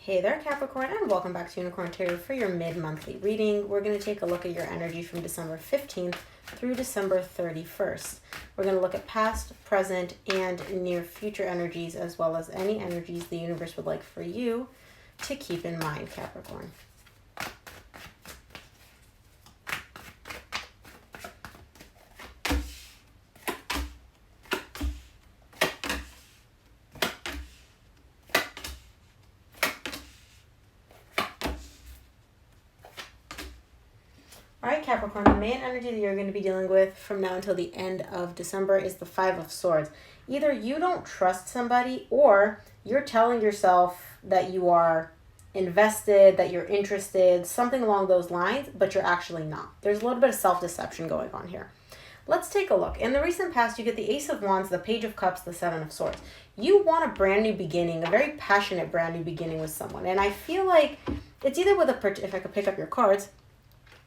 Hey there, Capricorn, and welcome back to Unicorn Tarot for your mid-monthly reading. We're going to take a look at your energy from December 15th through December 31st. We're going to look at past, present, and near future energies, as well as any energies the universe would like for you to keep in mind, Capricorn. All right, Capricorn, the main energy that you're going to be dealing with from now until the end of December is the Five of Swords. Either you don't trust somebody or you're telling yourself that you are invested, that you're interested, something along those lines, but you're actually not. There's a little bit of self-deception going on here. Let's take a look. In the recent past, you get the Ace of Wands, the Page of Cups, the Seven of Swords. You want a brand new beginning, a very passionate brand new beginning with someone. And I feel like it's either with if I could pick up your cards,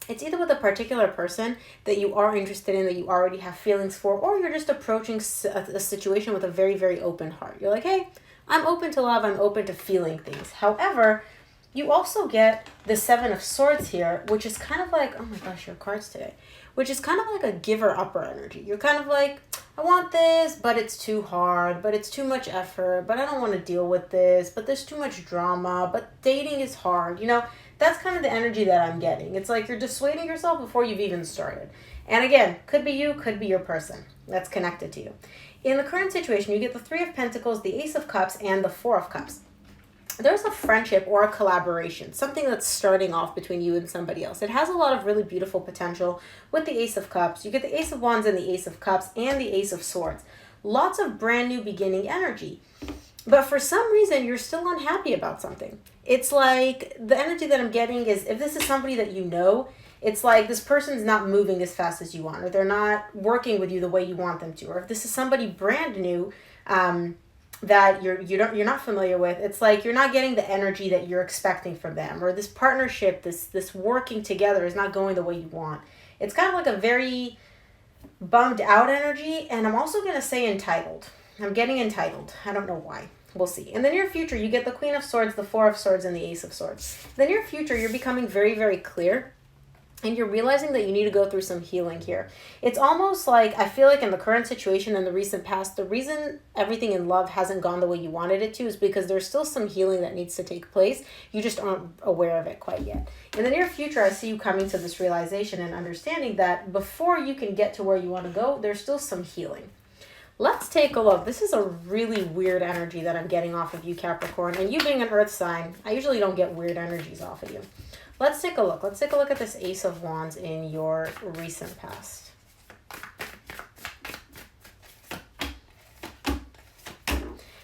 it's either with a particular person that you are interested in, that you already have feelings for, or you're just approaching a situation with a very, very open heart. You're like, hey, I'm open to love, I'm open to feeling things. However, you also get the Seven of Swords here, which is kind of like, oh my gosh, your cards today, which is kind of like a giver-upper energy. You're kind of like, I want this, but it's too hard, but it's too much effort, but I don't want to deal with this, but there's too much drama, but dating is hard, you know? That's kind of the energy that I'm getting. It's like you're dissuading yourself before you've even started. And again, could be you, could be your person that's connected to you. In the current situation, you get the Three of Pentacles, the Ace of Cups, and the Four of Cups. There's a friendship or a collaboration, something that's starting off between you and somebody else. It has a lot of really beautiful potential with the Ace of Cups. You get the Ace of Wands and the Ace of Cups and the Ace of Swords. Lots of brand new beginning energy. But for some reason, you're still unhappy about something. It's like the energy that I'm getting is if this is somebody that you know, it's like this person's not moving as fast as you want, or they're not working with you the way you want them to. Or if this is somebody brand new that you're not familiar with, it's like you're not getting the energy that you're expecting from them. Or this partnership, this working together is not going the way you want. It's kind of like a very bummed out energy. And I'm also going to say entitled. I'm getting entitled. I don't know why. We'll see. In the near future, you get the Queen of Swords, the Four of Swords, and the Ace of Swords. In the near future, you're becoming very, very clear. And you're realizing that you need to go through some healing here. It's almost like, I feel like in the current situation, in the recent past, the reason everything in love hasn't gone the way you wanted it to is because there's still some healing that needs to take place. You just aren't aware of it quite yet. In the near future, I see you coming to this realization and understanding that before you can get to where you want to go, there's still some healing. Let's take a look. This is a really weird energy that I'm getting off of you, Capricorn. And you being an earth sign, I usually don't get weird energies off of you. Let's take a look. Let's take a look at this Ace of Wands in your recent past.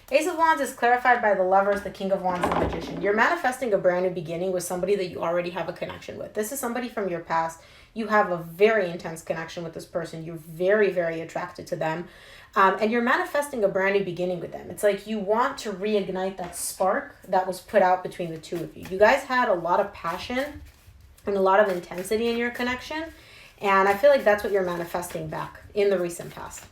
Ace of Wands is clarified by the Lovers, the King of Wands, and the Magician. You're manifesting a brand new beginning with somebody that you already have a connection with. This is somebody from your past. You have a very intense connection with this person. You're very, very attracted to them. And you're manifesting a brand new beginning with them. It's like you want to reignite that spark that was put out between the two of you. You guys had a lot of passion and a lot of intensity in your connection. And I feel like that's what you're manifesting back in the recent past.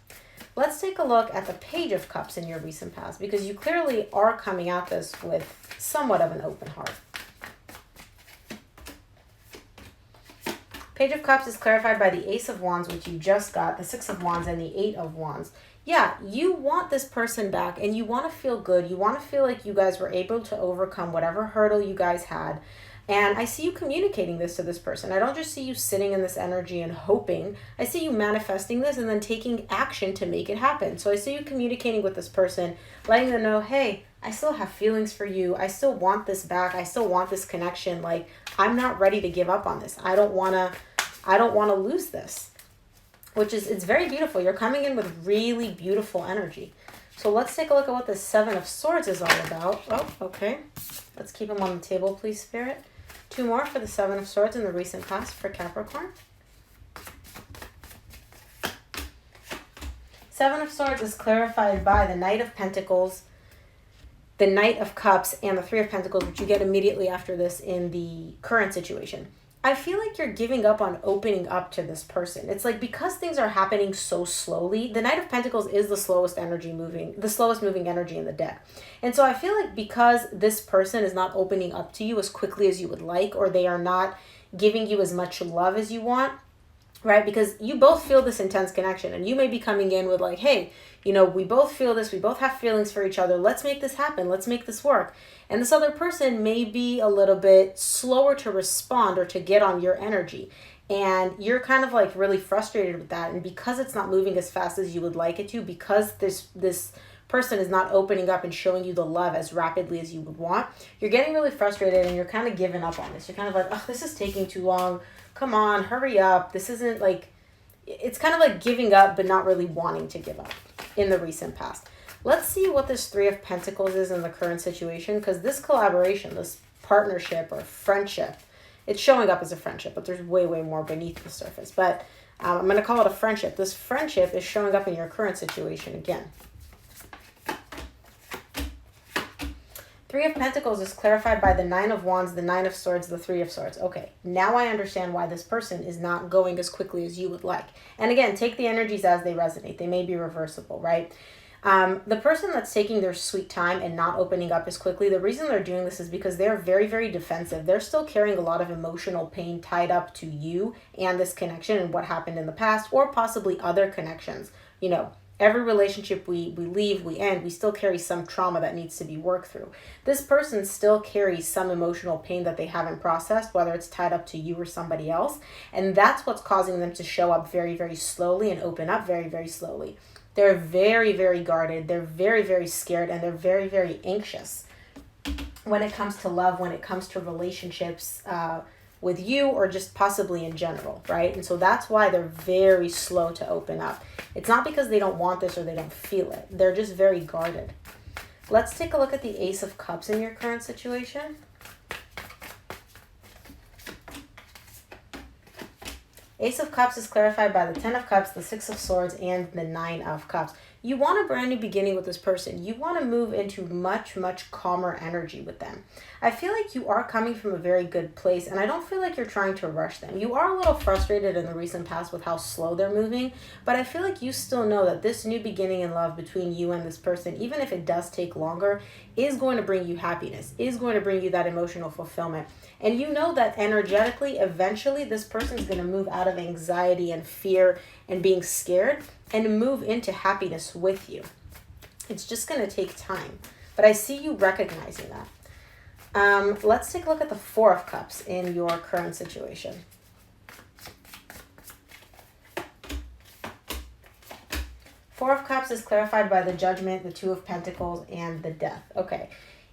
Let's take a look at the Page of Cups in your recent past, because you clearly are coming at this with somewhat of an open heart. Page of Cups is clarified by the Ace of Wands, which you just got, the Six of Wands, and the Eight of Wands. Yeah, you want this person back, and you want to feel good. You want to feel like you guys were able to overcome whatever hurdle you guys had. And I see you communicating this to this person. I don't just see you sitting in this energy and hoping. I see you manifesting this and then taking action to make it happen. So I see you communicating with this person, letting them know, hey, I still have feelings for you. I still want this back. I still want this connection. Like, I'm not ready to give up on this. I don't want to lose this. Which is, it's very beautiful. You're coming in with really beautiful energy. So let's take a look at what the Seven of Swords is all about. Oh, okay. Let's keep them on the table, please, Spirit. 2 more for the Seven of Swords in the recent past for Capricorn. Seven of Swords is clarified by the Knight of Pentacles, the Knight of Cups, and the Three of Pentacles, which you get immediately after this in the current situation. I feel like you're giving up on opening up to this person. It's like because things are happening so slowly, the Knight of Pentacles is the slowest moving energy in the deck. And so I feel like because this person is not opening up to you as quickly as you would like, or they are not giving you as much love as you want, right? Because you both feel this intense connection, and you may be coming in with like, hey, we both feel this, we both have feelings for each other, let's make this happen, let's make this work. And this other person may be a little bit slower to respond or to get on your energy. And you're kind of like really frustrated with that. And because it's not moving as fast as you would like it to, because this person is not opening up and showing you the love as rapidly as you would want, you're getting really frustrated and you're kind of giving up on this. You're kind of like, oh, this is taking too long. Come on, hurry up. This isn't like, it's kind of like giving up, but not really wanting to give up in the recent past. Let's see what this Three of Pentacles is in the current situation, because this collaboration, this partnership or friendship, it's showing up as a friendship, but there's way, way more beneath the surface. But I'm going to call it a friendship. This friendship is showing up in your current situation again. Three of Pentacles is clarified by the Nine of Wands, the Nine of Swords, the Three of Swords. Okay, now I understand why this person is not going as quickly as you would like. And again, take the energies as they resonate. They may be reversible, right? The person that's taking their sweet time and not opening up as quickly, the reason they're doing this is because they're very, very defensive. They're still carrying a lot of emotional pain tied up to you and this connection and what happened in the past, or possibly other connections. Every relationship we leave, we end, we still carry some trauma that needs to be worked through. This person still carries some emotional pain that they haven't processed, whether it's tied up to you or somebody else. And that's what's causing them to show up very, very slowly and open up very, very slowly. They're very, very guarded. They're very, very scared, and they're very, very anxious when it comes to love, when it comes to relationships, with you or just possibly in general, right? And so that's why they're very slow to open up. It's not because they don't want this or they don't feel it. They're just very guarded. Let's take a look at the Ace of Cups in your current situation. Ace of Cups is clarified by the Ten of Cups, the Six of Swords, and the Nine of Cups. You want a brand new beginning with this person. You want to move into much, much calmer energy with them. I feel like you are coming from a very good place, and I don't feel like you're trying to rush them. You are a little frustrated in the recent past with how slow they're moving, but I feel like you still know that this new beginning in love between you and this person, even if it does take longer, is going to bring you happiness, is going to bring you that emotional fulfillment. And you know that energetically, eventually, this person is going to move out of anxiety and fear and being scared and move into happiness with you. It's just going to take time. But I see you recognizing that. Let's take a look at the Four of Cups in your current situation. Four of Cups is clarified by the Judgment, the Two of Pentacles, and the Death. Okay.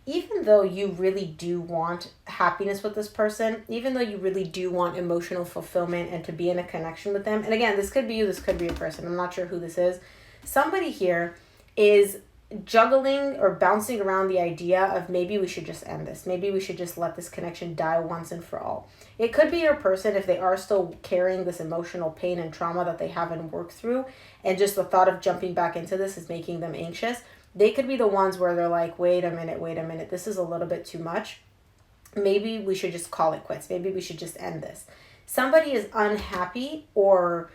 Even though you really do want happiness with this person, even though you really do want emotional fulfillment and to be in a connection with them, and again, this could be you, this could be a person, I'm not sure who this is, somebody here is juggling or bouncing around the idea of maybe we should just end this. Maybe we should just let this connection die once and for all. It could be your person if they are still carrying this emotional pain and trauma that they haven't worked through, and just the thought of jumping back into this is making them anxious. They could be the ones where they're like, wait a minute, this is a little bit too much. Maybe we should just call it quits. Maybe we should just end this. Somebody is unhappy or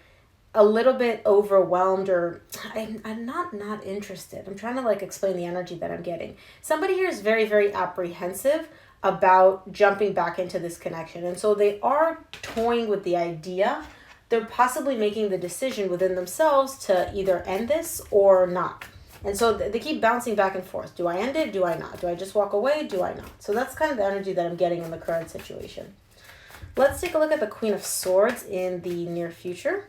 a little bit overwhelmed, or I'm not interested. I'm trying to explain the energy that I'm getting. Somebody here is very, very apprehensive about jumping back into this connection. And so they are toying with the idea. They're possibly making the decision within themselves to either end this or not. And so they keep bouncing back and forth. Do I end it? Do I not? Do I just walk away? Do I not? So that's kind of the energy that I'm getting in the current situation. Let's take a look at the Queen of Swords in the near future.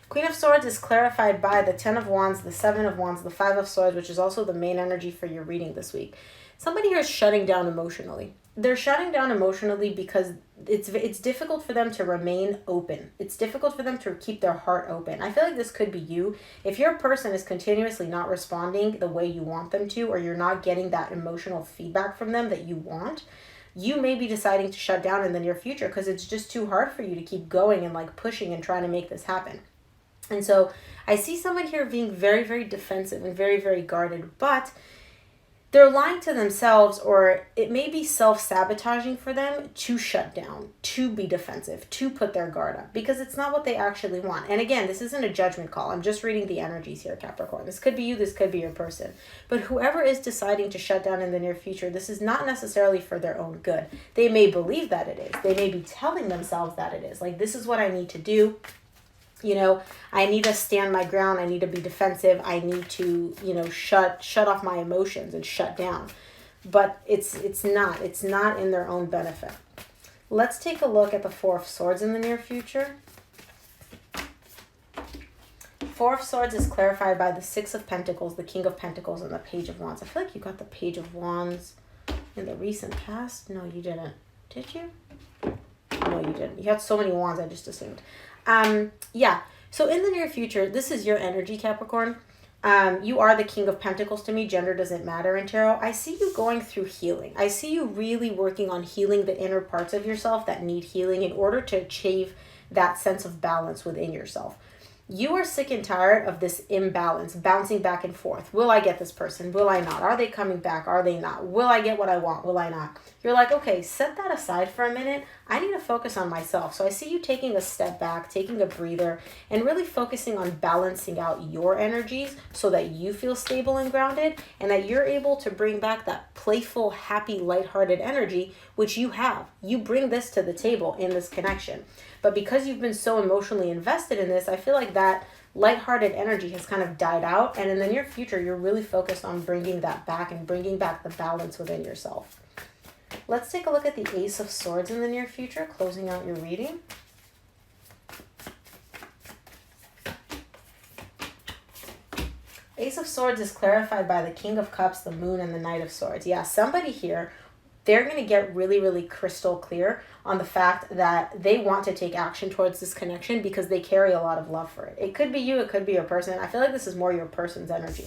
Queen of Swords is clarified by the Ten of Wands, the Seven of Wands, the Five of Swords, which is also the main energy for your reading this week. Somebody here is shutting down emotionally. They're shutting down emotionally because it's difficult for them to remain open. It's difficult for them to keep their heart open. I feel like this could be you. If your person is continuously not responding the way you want them to, or you're not getting that emotional feedback from them that you want, you may be deciding to shut down in the near future because it's just too hard for you to keep going and pushing and trying to make this happen. And so I see someone here being very, very defensive and very, very guarded, but they're lying to themselves, or it may be self-sabotaging for them to shut down, to be defensive, to put their guard up, because it's not what they actually want. And again, this isn't a judgment call. I'm just reading the energies here, Capricorn. This could be you, this could be your person. But whoever is deciding to shut down in the near future, this is not necessarily for their own good. They may believe that it is. They may be telling themselves that it is. Like, this is what I need to do. You know, I need to stand my ground. I need to be defensive. I need to, you know, shut off my emotions and shut down. But it's not in their own benefit. Let's take a look at the Four of Swords in the near future. Four of Swords is clarified by the Six of Pentacles, the King of Pentacles, and the Page of Wands. I feel like you got the Page of Wands in the recent past. No, you didn't. Did you? No, you didn't. You had so many wands, I just assumed. Yeah, so in the near future, this is your energy, Capricorn. You are the King of Pentacles to me. Gender doesn't matter in tarot. I see you going through healing. I see you really working on healing the inner parts of yourself that need healing in order to achieve that sense of balance within yourself. You are sick and tired of this imbalance, bouncing back and forth. Will I get this person? Will I not? Are they coming back? Are they not? Will I get what I want? Will I not? You're like, okay, set that aside for a minute. I need to focus on myself. So I see you taking a step back, taking a breather, and really focusing on balancing out your energies so that you feel stable and grounded, and that you're able to bring back that playful, happy, lighthearted energy, which you have. You bring this to the table in this connection. But because you've been so emotionally invested in this, I feel like that lighthearted energy has kind of died out. And in the near future, you're really focused on bringing that back and bringing back the balance within yourself. Let's take a look at the Ace of Swords in the near future, closing out your reading. Ace of Swords is clarified by the King of Cups, the Moon, and the Knight of Swords. Yeah, somebody here, they're going to get really, really crystal clear on the fact that they want to take action towards this connection because they carry a lot of love for it. It could be you, it could be your person. I feel like this is more your person's energy.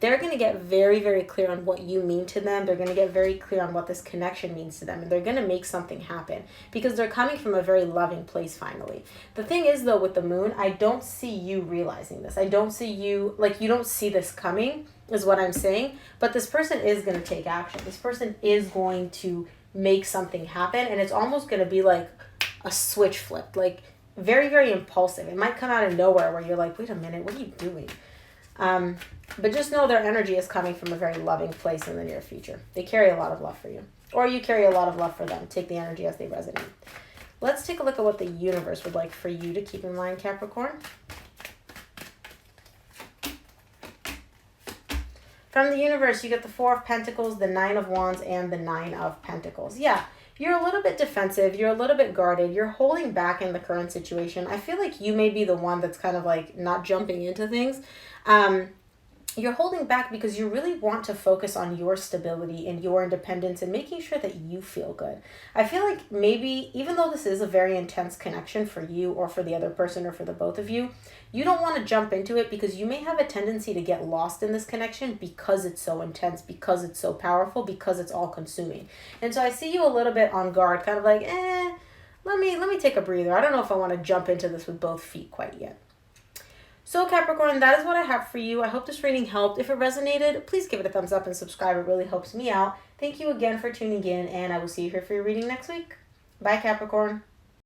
They're going to get very, very clear on what you mean to them. They're going to get very clear on what this connection means to them. And they're going to make something happen because they're coming from a very loving place finally. The thing is, though, with the Moon, I don't see you realizing this. I don't see you, like, you don't see this coming is what I'm saying. But this person is going to take action. This person is going to make something happen. And it's almost going to be like a switch flip, like very, very impulsive. It might come out of nowhere where you're like, wait a minute, what are you doing? But just know their energy is coming from a very loving place in the near future. They carry a lot of love for you. Or you carry a lot of love for them. Take the energy as they resonate. Let's take a look at what the universe would like for you to keep in mind, Capricorn. From the universe, you get the Four of Pentacles, the Nine of Wands, and the Nine of Pentacles. Yeah, you're a little bit defensive. You're a little bit guarded. You're holding back in the current situation. I feel like you may be the one that's kind of like not jumping into things. You're holding back because you really want to focus on your stability and your independence and making sure that you feel good. I feel like maybe, even though this is a very intense connection for you or for the other person or for the both of you, you don't want to jump into it because you may have a tendency to get lost in this connection because it's so intense, because it's so powerful, because it's all consuming. And so I see you a little bit on guard, kind of like, let me take a breather. I don't know if I want to jump into this with both feet quite yet. So Capricorn, that is what I have for you. I hope this reading helped. If it resonated, please give it a thumbs up and subscribe. It really helps me out. Thank you again for tuning in, and I will see you here for your reading next week. Bye, Capricorn.